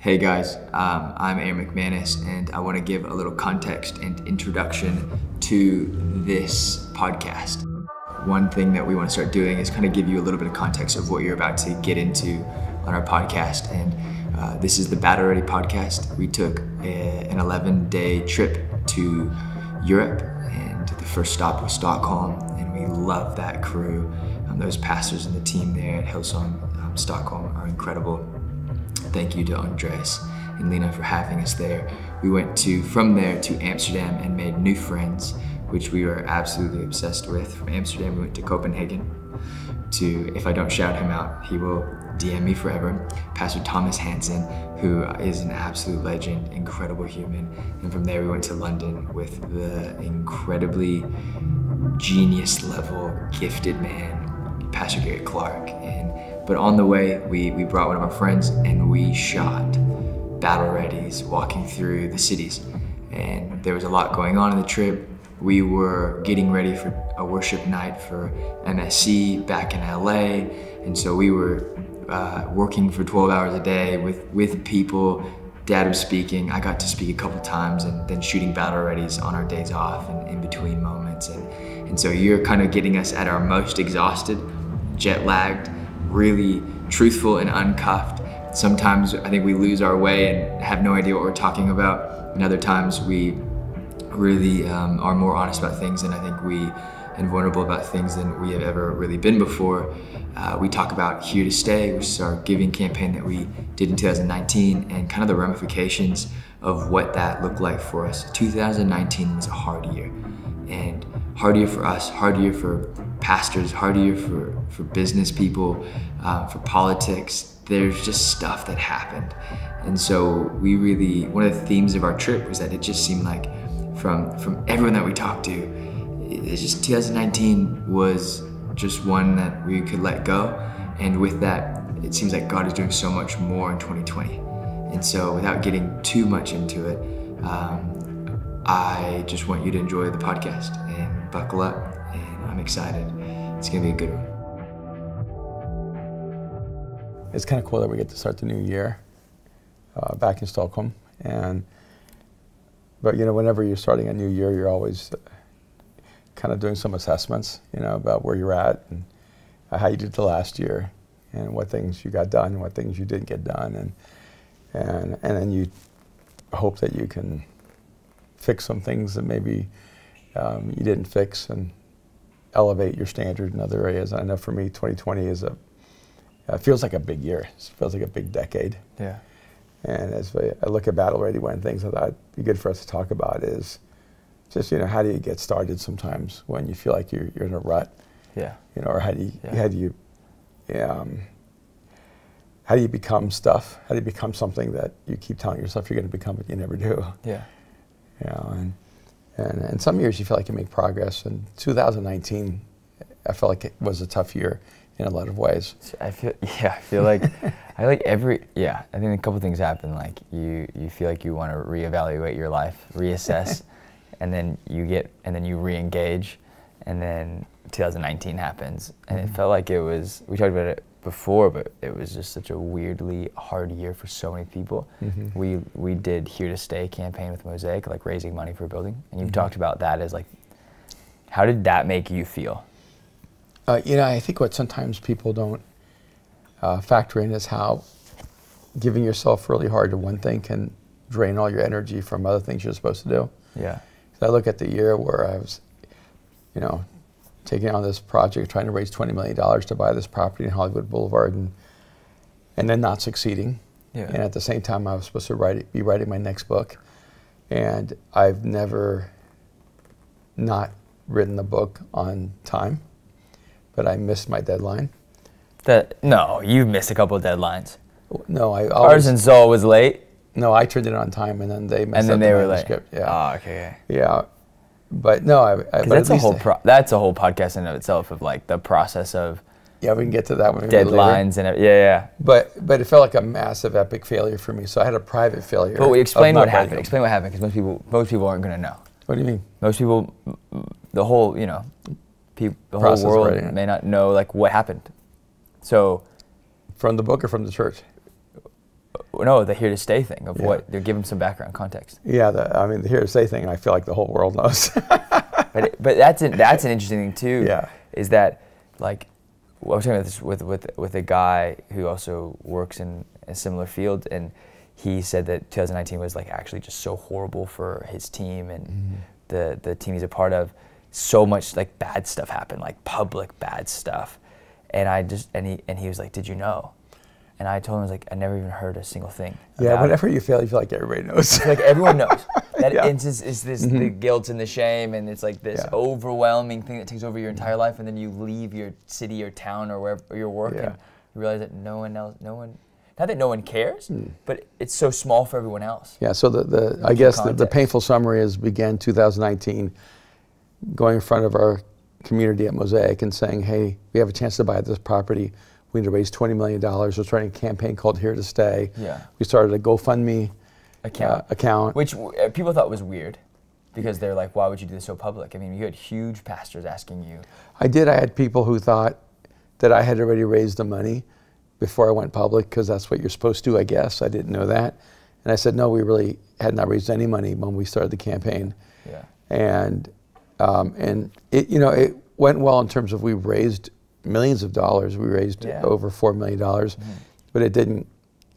Hey guys, I'm Aaron McManus, and I want to give a little context and introduction to this podcast. One thing that we want to start doing is kind of give you a little bit of context of what you're about to get into on our podcast. And this is the Battle Ready podcast. We took an 11-day trip to Europe, and the first stop was Stockholm, and we love that crew. Those pastors and the team there at Hillsong Stockholm are incredible. Thank you to Andres and Lena for having us there. We went from there to Amsterdam and made new friends, which we were absolutely obsessed with. From Amsterdam, we went to Copenhagen if I don't shout him out, he will DM me forever. Pastor Thomas Hansen, who is an absolute legend, incredible human. And from there, we went to London with the incredibly genius level, gifted man, Pastor Garrett Clark. But on the way, we brought one of our friends and we shot battle readies walking through the cities. And there was a lot going on in the trip. We were getting ready for a worship night for MSC back in LA. And so we were working for 12 hours a day with people. Dad was speaking. I got to speak a couple times, and then shooting battle readies on our days off and in between moments. And so you're kind of getting us at our most exhausted, jet lagged, really truthful and uncuffed. Sometimes I think we lose our way and have no idea what we're talking about. And other times we really are more honest about things and vulnerable about things than we have ever really been before. We talk about Here to Stay, which is our giving campaign that we did in 2019, and kind of the ramifications of what that looked like for us. 2019 was a hard year, and hard year for us, hard year for pastors, hard year for business people, for politics. There's just stuff that happened. And so one of the themes of our trip was that it just seemed like from everyone that we talked to, it's just 2019 was just one that we could let go. And with that, it seems like God is doing so much more in 2020. And so without getting too much into it, I just want you to enjoy the podcast and buckle up, and I'm excited. It's gonna be a good one. It's kind of cool that we get to start the new year back in Stockholm. But you know, whenever you're starting a new year, you're always kind of doing some assessments, you know, about where you're at and how you did the last year, and what things you got done and what things you didn't get done, and then you hope that you can fix some things that maybe you didn't fix, and elevate your standard in other areas. I know for me, 2020 feels like a big year. It feels like a big decade. Yeah. And as I look at Battle Ready, one of the things that I'd be good for us to talk about is just, you know, how do you get started sometimes when you feel like you're in a rut? Yeah. You know, or how do you become stuff? How do you become something that you keep telling yourself you're going to become, but you never do? Yeah. You know, and some years you feel like you make progress. And 2019, I felt like it was a tough year in a lot of ways. I feel like I think a couple things happen. Like you feel like you want to reevaluate your life, reassess, and then you re-engage, and then 2019 happens, and it felt like we talked about it before, but it was just such a weirdly hard year for so many people. Mm-hmm. We did Here to Stay campaign with Mosaic, like raising money for a building, and you've talked about that as like, how did that make you feel? You know, I think what sometimes people don't factor in is how giving yourself really hard to one thing can drain all your energy from other things you're supposed to do. Yeah. So I look at the year where I was, you know, taking on this project, trying to raise $20 million to buy this property in Hollywood Boulevard, and then not succeeding. Yeah. And at the same time, I was supposed to be writing my next book. And I've never not written the book on time, but I missed my deadline. No, you've missed a couple of deadlines. No, Ours and Zoll was late. No, I turned it on time, and then they messed up the manuscript. Were late. Yeah. Oh, okay. Yeah, but no, that's a whole that's a whole podcast in of itself of like the process of. Yeah, we can get to that one. Deadlines and yeah. But it felt like a massive, epic failure for me. So I had a private failure. But explain what happened. Explain what happened, because most people aren't going to know. What do you mean? Most people, the whole whole world may not know like what happened. So, from the book or from the church? No, the here to stay thing of Yeah. what, they're giving some background context. Yeah, the here to stay thing, I feel like the whole world knows. But that's an interesting thing too. Yeah. Is that like, I was talking about this with a guy who also works in a similar field, and he said that 2019 was like actually just so horrible for his team and the team he's a part of. So much like bad stuff happened, like public bad stuff, and he was like, "Did you know?" And I told him, I was like, "I never even heard a single thing." Yeah, whenever you fail, you feel like everybody knows. Like everyone knows. That Yeah. instance is this the guilt and the shame, and it's like this overwhelming thing that takes over your entire life, and then you leave your city or town or wherever you're working, you realize that not that no one cares, but it's so small for everyone else. Yeah, so I guess the painful summary is began 2019, going in front of our community at Mosaic and saying, hey, we have a chance to buy this property. We need to raise $20 million. We're starting a campaign called Here to Stay. Yeah. We started a GoFundMe account. Which people thought was weird because they're like, why would you do this so public? I mean, you had huge pastors asking you. I had people who thought that I had already raised the money before I went public because that's what you're supposed to, I guess. I didn't know that. And I said, no, we really had not raised any money when we started the campaign. Yeah. And it went well in terms of we raised millions of dollars. We raised over $4 million, but it didn't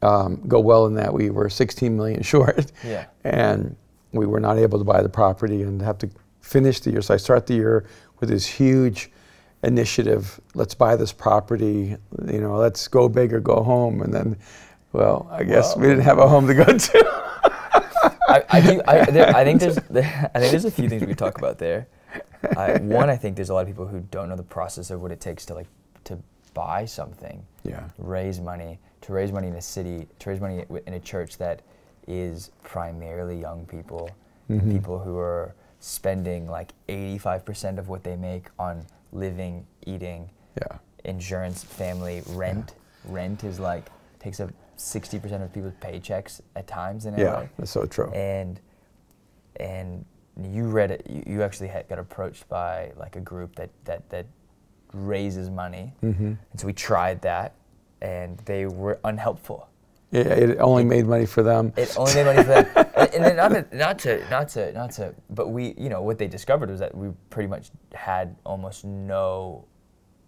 go well in that we were 16 million short. Yeah. And we were not able to buy the property and have to finish the year. So I start the year with this huge initiative. Let's buy this property. Let's go big or go home. And then, well, I guess we didn't have a home to go to. I think there's a few things we could talk about there. One, I think there's a lot of people who don't know the process of what it takes to buy something, raise money in a city, to raise money in a church that is primarily young people, and people who are spending like 85% of what they make on living, eating, insurance, family, rent. Rent is like takes up 60% of people's paychecks at times in LA. Yeah, that's so true. And you read it. You actually got approached by like a group that raises money, and so we tried that, and they were unhelpful. Yeah, it only made money for them. It only made money for them, and then not to. But we, what they discovered was that we pretty much had almost no,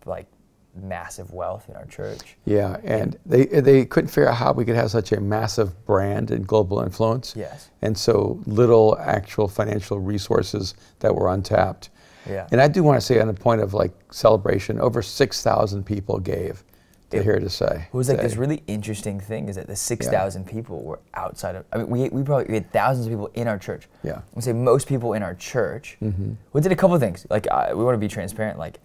like, massive wealth in our church. Yeah, and they couldn't figure out how we could have such a massive brand and global influence. Yes. And so little actual financial resources that were untapped. Yeah. And I do want to say on the point of like celebration, over 6,000 people gave to Here to Say. It was like this really interesting thing is that the 6,000 people were outside of, I mean, we had thousands of people in our church. Yeah. I would say most people in our church, we did a couple of things. Like, we want to be transparent, like,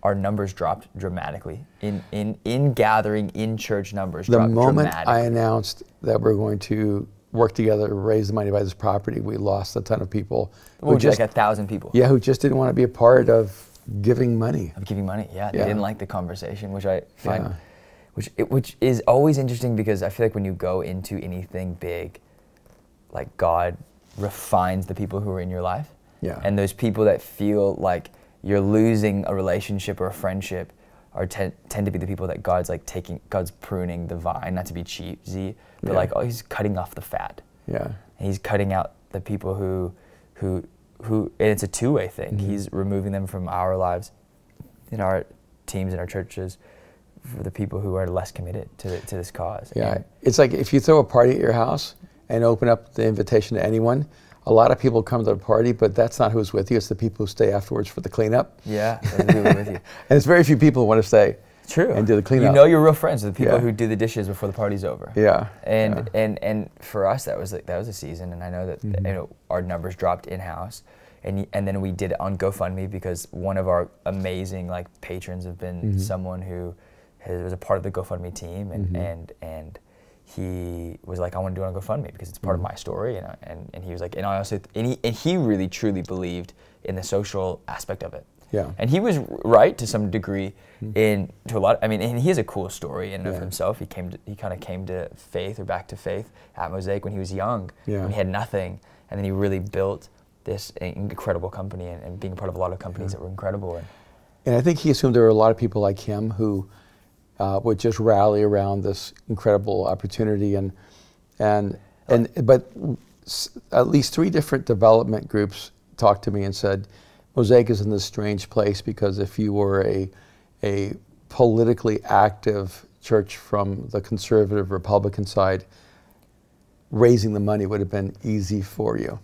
our numbers dropped dramatically. In gathering, in church numbers dropped dramatically. The moment I announced that we're going to work together to raise the money to buy this property, we lost a ton of people. Like 1,000 people. Yeah, who just didn't want to be a part of giving money. Of giving money, They didn't like the conversation, which I find, which is always interesting because I feel like when you go into anything big, like God refines the people who are in your life. Yeah. And those people that feel like you're losing a relationship or a friendship tend to be the people that God's pruning the vine, not to be cheesy, but he's cutting off the fat. Yeah. And he's cutting out the people who and it's a two-way thing. He's removing them from our lives, in our teams, in our churches, for the people who are less committed to this cause. Yeah, it's like if you throw a party at your house and open up the invitation to anyone, a lot of people come to the party, but that's not who's with you. It's the people who stay afterwards for the cleanup. Yeah, those are the people with you. And it's very few people who want to stay. True. And do the cleanup. You know your real friends are the people who do the dishes before the party's over. Yeah. And for us that was a season, and I know that our numbers dropped in-house, and then we did it on GoFundMe because one of our amazing patrons have been someone who was a part of the GoFundMe team, and he was like, I want to do it on GoFundMe because it's part of my story, and he was like, and he really truly believed in the social aspect of it. Yeah. And he was right to some degree to a lot. I mean, and he has a cool story in and of himself. He kind of came to faith or back to faith at Mosaic when he was young. Yeah. When he had nothing, and then he really built this incredible company and being part of a lot of companies that were incredible. And I think he assumed there were a lot of people like him who would just rally around this incredible opportunity, but at least 3 different development groups talked to me and said, Mosaic is in this strange place because if you were a politically active church from the conservative Republican side, raising the money would have been easy for you.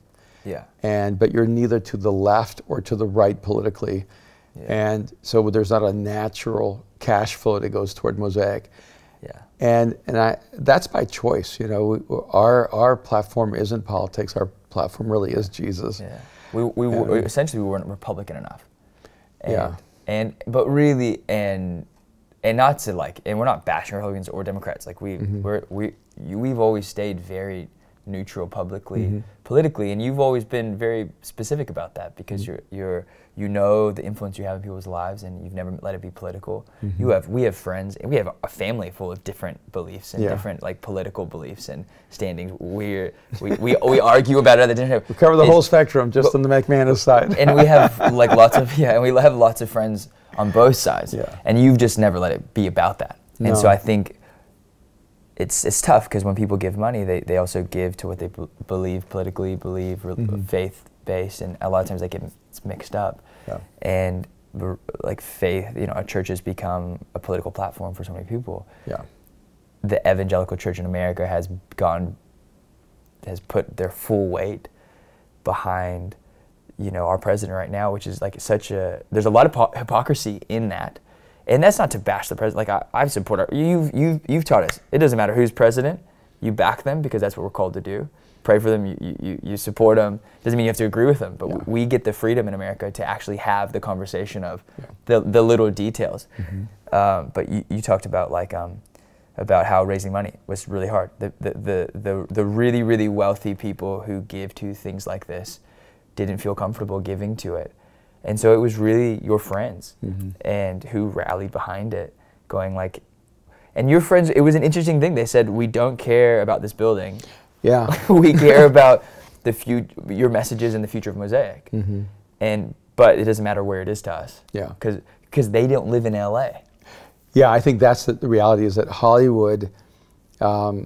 Yeah. But you're neither to the left or to the right politically. Yeah. And so there's not a natural cash flow that goes toward Mosaic. Yeah. And that's by choice. You know, our platform isn't politics. Our platform really is Jesus. Yeah. We essentially we weren't Republican enough. And, But really not to like, and we're not bashing Republicans or Democrats. Like we've always stayed very neutral politically, and you've always been very specific about that because you know the influence you have in people's lives, and you've never let it be political. We have friends, and we have a family full of different beliefs and different like political beliefs and standings. We argue about other different. We cover the whole spectrum, just on the McManus side. And we have like lots of friends on both sides. Yeah. And you've just never let it be about that. No. And so I think it's tough because when people give money, they also give to what they believe politically, faith-based, and a lot of times it's mixed up. Yeah. And like faith, you know, a church has become a political platform for so many people. Yeah. The evangelical church in America has put their full weight behind, you know, our president right now, which is like there's a lot of hypocrisy in that. And that's not to bash the president. Like I've supported. You've taught us. It doesn't matter who's president. You back them because that's what we're called to do. Pray for them. You support them. Doesn't mean you have to agree with them. But we get the freedom in America to actually have the conversation of the little details. But you talked about like about how raising money was really hard. The really really wealthy people who give to things like this didn't feel comfortable giving to it. And so it was really your friends and who rallied behind it, going like, and your friends, it was an interesting thing. They said, we don't care about this building. Yeah. We care about your messages and the future of Mosaic. But it doesn't matter where it is to us. Yeah. Because they don't live in LA. Yeah, I think that's the reality is that Hollywood will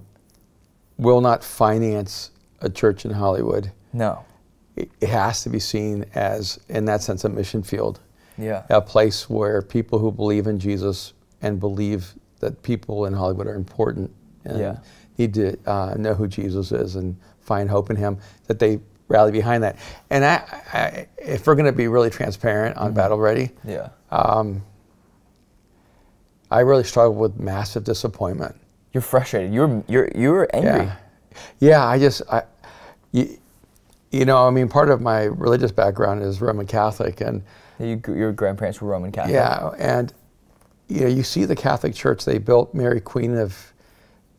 not finance a church in Hollywood. No. It has to be seen as, in that sense, a mission field. Yeah. A place where people who believe in Jesus and believe that people in Hollywood are important and need to know who Jesus is and find hope in him, that they rally behind that. And if we're going to be really transparent on Battle Ready, I really struggled with massive disappointment. You're frustrated. You're angry. Yeah. You know, I mean, part of my religious background is Roman Catholic, and your grandparents were Roman Catholic. Yeah, and you know, you see the Catholic Church. They built Mary Queen of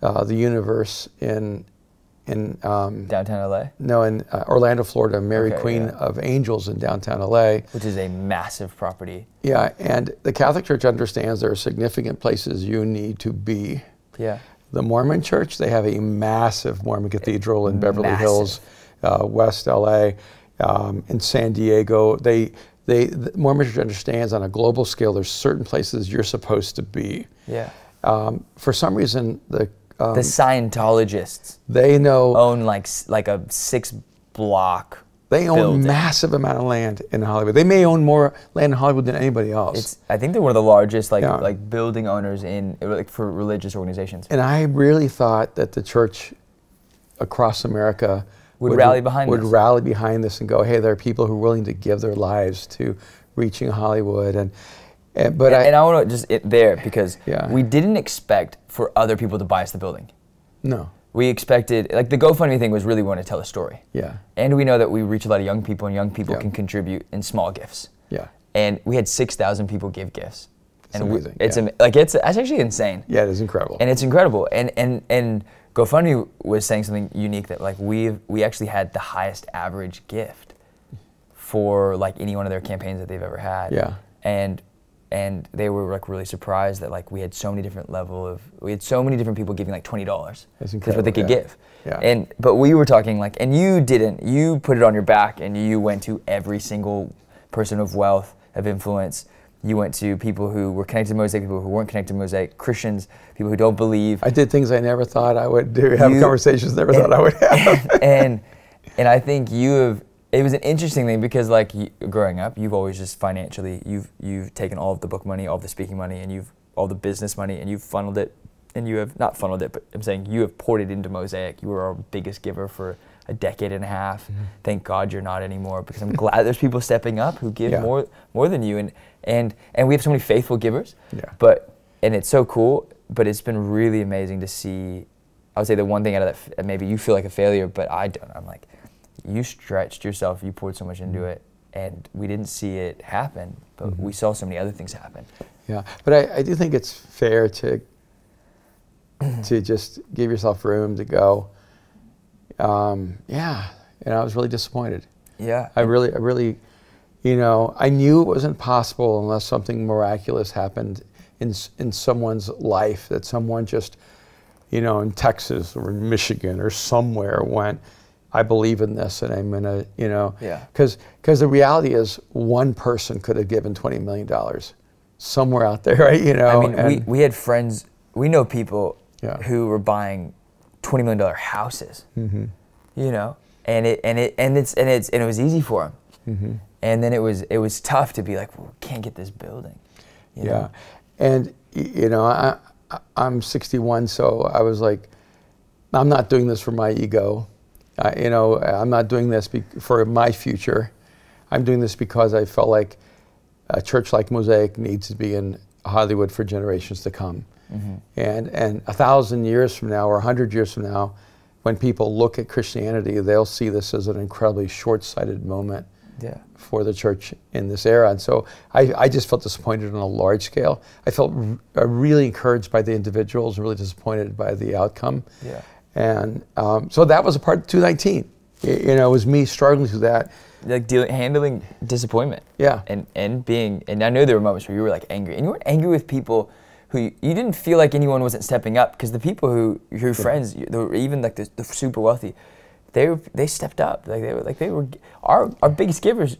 the Universe in downtown LA. No, in Orlando, Florida. Mary Queen of Angels in downtown LA, which is a massive property. Yeah, and the Catholic Church understands there are significant places you need to be. Yeah. The Mormon Church, they have a massive Mormon cathedral in Beverly Hills. West LA, in San Diego. The Mormon Church understands on a global scale there's certain places you're supposed to be. Yeah. For some reason, the Scientologists own like a 6-block. They own a massive amount of land in Hollywood. They may own more land in Hollywood than anybody else. I think they're one of the largest like building owners for religious organizations. And I really thought that the church across America would rally behind this and go, hey, there are people who are willing to give their lives to reaching Hollywood. And I want to just because we didn't expect for other people to buy us the building. No. We expected, like the GoFundMe thing was really we want to tell a story. Yeah. And we know that we reach a lot of young people, and young people can contribute in small gifts. Yeah. And we had 6,000 people give gifts. It's amazing. It's actually insane. Yeah, it is incredible. And it's incredible. And GoFundMe was saying something unique that like we actually had the highest average gift for like any one of their campaigns that they've ever had. Yeah. And they were like really surprised that like we had so many different people giving like $20. That's incredible. That's what they could give. Yeah. But we were talking like, and you put it on your back and you went to every single person of wealth, of influence, You went to people who were connected to Mosaic, people who weren't connected to Mosaic, Christians, people who don't believe. I did things I never thought I would do, have conversations never thought I would have. And I think it was an interesting thing because like growing up, you've always just financially, you've taken all of the book money, all of the speaking money, and all the business money, and you've funneled it, and you have, not funneled it, but I'm saying you have poured it into Mosaic. You were our biggest giver for a decade and a half. Mm-hmm. Thank God you're not anymore, because I'm glad there's people stepping up who give more than you, and we have so many faithful givers. Yeah. And it's so cool, but it's been really amazing to see. I would say the one thing out of that, maybe you feel like a failure, but I don't. I'm like, you stretched yourself, you poured so much into it, and we didn't see it happen, but we saw so many other things happen. Yeah, but I do think it's fair to just give yourself room to go, yeah, I was really disappointed. Yeah. I really, I knew it wasn't possible unless something miraculous happened in someone's life, that someone just, in Texas or in Michigan or somewhere went, I believe in this, and I'm gonna, because the reality is one person could have given $20 million somewhere out there, right? I mean, we had friends, we know people who were buying $20 million houses, and it was easy for them, and then it was tough to be like, well, we can't get this building, you know? And I'm 61, so I was like, I'm not doing this for my ego. I'm not doing this for my future. I'm doing this because I felt like a church like Mosaic needs to be in Hollywood for generations to come. And 1,000 years from now or 100 years from now, when people look at Christianity, they'll see this as an incredibly short-sighted moment for the church in this era. And so I just felt disappointed on a large scale. I felt really encouraged by the individuals, really disappointed by the outcome. Yeah. And so that was a part of 2019. It was me struggling through that. Like handling disappointment. Yeah. And I know there were moments where you were like angry. And you weren't angry with people who you didn't feel like anyone wasn't stepping up, because the people who your friends, even like the super wealthy, they stepped up. They were our biggest givers.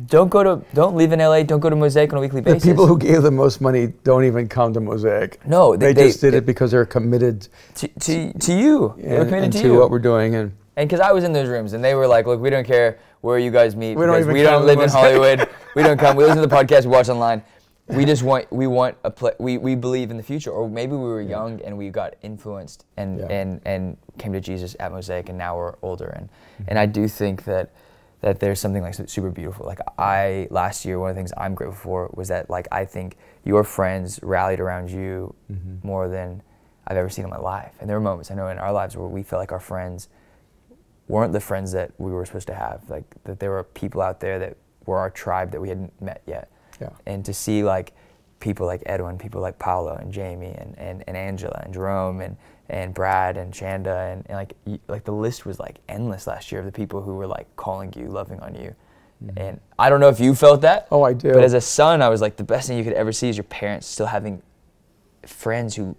Don't live in LA. Don't go to Mosaic on a weekly basis. The people who gave the most money don't even come to Mosaic. No, they just did it because they're committed to you. They were committed to what we're doing, and because I was in those rooms, and they were like, "Look, we don't care where you guys meet. We don't live in Hollywood. We don't come. We listen to the podcast. We watch online. We want a play. We believe in the future." Or maybe we were young and we got influenced and came to Jesus at Mosaic, and now we're older, and I do think that there's something like super beautiful. Like last year, one of the things I'm grateful for was that like I think your friends rallied around you more than I've ever seen in my life. And there were moments I know in our lives where we felt like our friends weren't the friends that we were supposed to have. Like that there were people out there that were our tribe that we hadn't met yet. Yeah. And to see like people like Edwin, people like Paolo and Jamie and Angela and Jerome and Brad and Shanda and like the list was like endless last year of the people who were like calling you, loving on you. And I don't know if you felt that. Oh, I do. But as a son, I was like, the best thing you could ever see is your parents still having friends who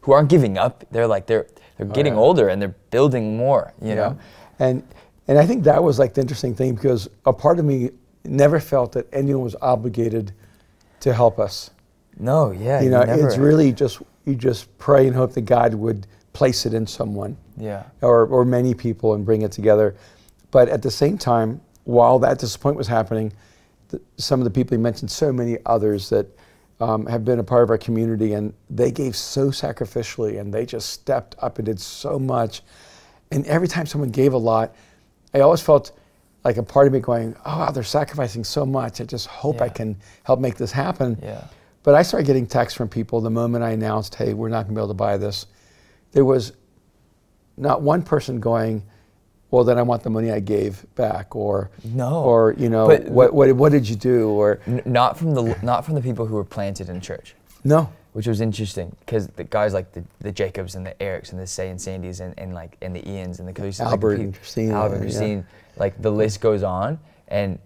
aren't giving up. They're like they're getting older and they're building more, you know? And I think that was like the interesting thing, because a part of me never felt that anyone was obligated to help us. No, yeah. It's really just, you just pray and hope that God would place it in someone. Yeah. Or many people and bring it together. But at the same time, while that disappointment was happening, some of the people you mentioned, so many others that have been a part of our community, and they gave so sacrificially, and they just stepped up and did so much. And every time someone gave a lot, I always felt like a part of me going, oh, wow, they're sacrificing so much. I just hope I can help make this happen. Yeah. But I started getting texts from people the moment I announced, hey, we're not going to be able to buy this. There was not one person going, well, then I want the money I gave back, or what did you do, or not from the people who were planted in church. No, which was interesting, because the guys like the Jacobs and the Erics and the Say and Sandys and the Ians and the Albert and Christine, like the list goes on, and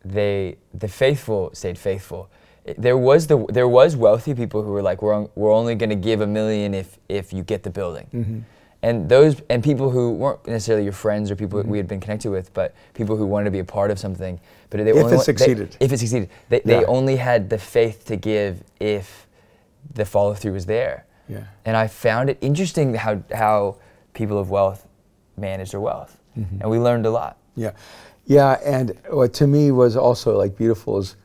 the faithful stayed faithful. There was wealthy people who were like, we're only going to give $1 million if you get the building. And people who weren't necessarily your friends or people we had been connected with, but people who wanted to be a part of something. But they If it succeeded. They only had the faith to give if the follow through was there. Yeah. And I found it interesting how people of wealth manage their wealth, and we learned a lot. Yeah, yeah. And what to me was also like beautiful is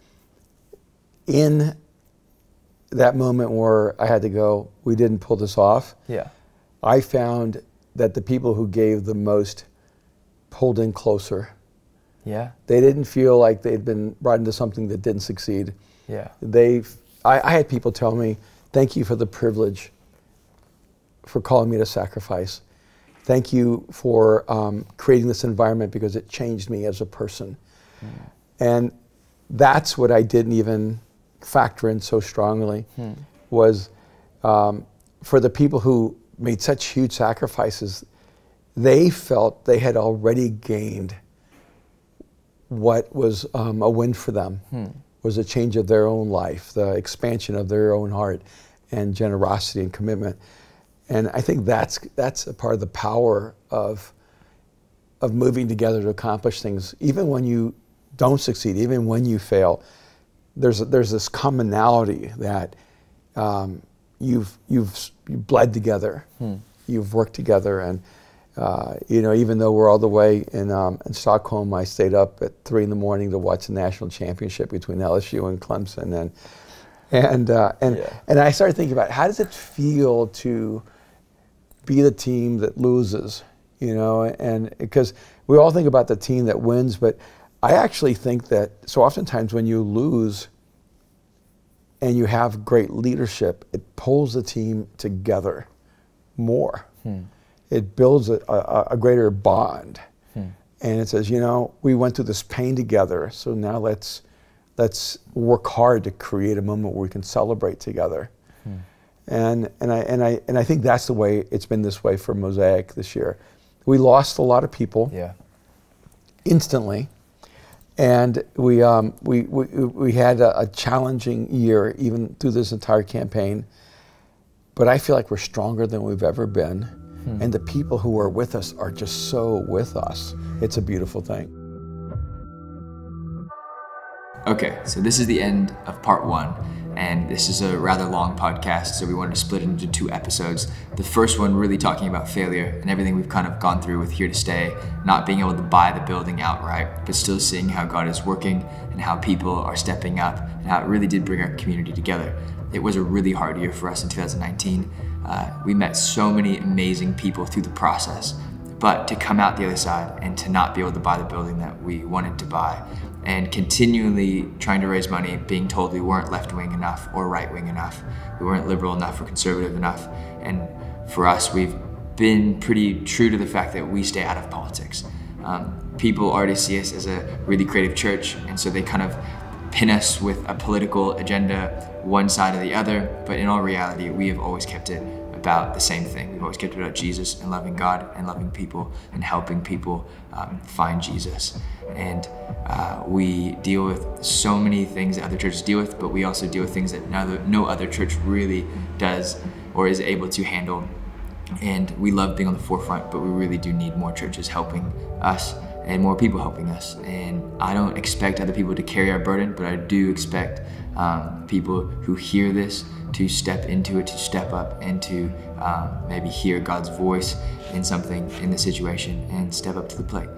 in that moment where I had to go, we didn't pull this off. Yeah. I found that the people who gave the most pulled in closer. Yeah. They didn't feel like they'd been brought into something that didn't succeed. Yeah. I had people tell me, thank you for the privilege for calling me to sacrifice. Thank you for creating this environment because it changed me as a person. And that's what I didn't even factor in so strongly, was for the people who made such huge sacrifices, they felt they had already gained what was a win for them, was a change of their own life, the expansion of their own heart and generosity and commitment. And I think that's a part of the power of moving together to accomplish things. Even when you don't succeed, even when you fail, there's this commonality that you've bled together, you've worked together, and you know, even though we're all the way in Stockholm, I stayed up at 3 in the morning to watch the national championship between LSU and Clemson, and I started thinking about how does it feel to be the team that loses, you know, and because we all think about the team that wins, but I actually think that so oftentimes when you lose and you have great leadership, it pulls the team together more. It builds a greater bond. And it says, you know, we went through this pain together, so now let's work hard to create a moment where we can celebrate together. And I think that's the way it's been this way for Mosaic this year. We lost a lot of people instantly, and we had a challenging year even through this entire campaign. But I feel like we're stronger than we've ever been, and the people who are with us are just so with us. It's a beautiful thing. Okay, so this is the end of part 1. And this is a rather long podcast, so we wanted to split it into 2 episodes. The first one really talking about failure and everything we've kind of gone through with Here to Stay, not being able to buy the building outright, but still seeing how God is working and how people are stepping up and how it really did bring our community together. It was a really hard year for us in 2019. We met so many amazing people through the process, but to come out the other side and to not be able to buy the building that we wanted to buy, and continually trying to raise money, being told we weren't left-wing enough or right-wing enough, we weren't liberal enough or conservative enough. And for us, we've been pretty true to the fact that we stay out of politics. People already see us as a really creative church, and so they kind of pin us with a political agenda, one side or the other, but in all reality, we have always kept it about the same thing. We've always kept it about Jesus and loving God and loving people and helping people find Jesus. And we deal with so many things that other churches deal with, but we also deal with things that no other church really does or is able to handle. And we love being on the forefront, but we really do need more churches helping us and more people helping us. And I don't expect other people to carry our burden, but I do expect people who hear this to step into it, to step up, and to maybe hear God's voice in something in the situation and step up to the plate.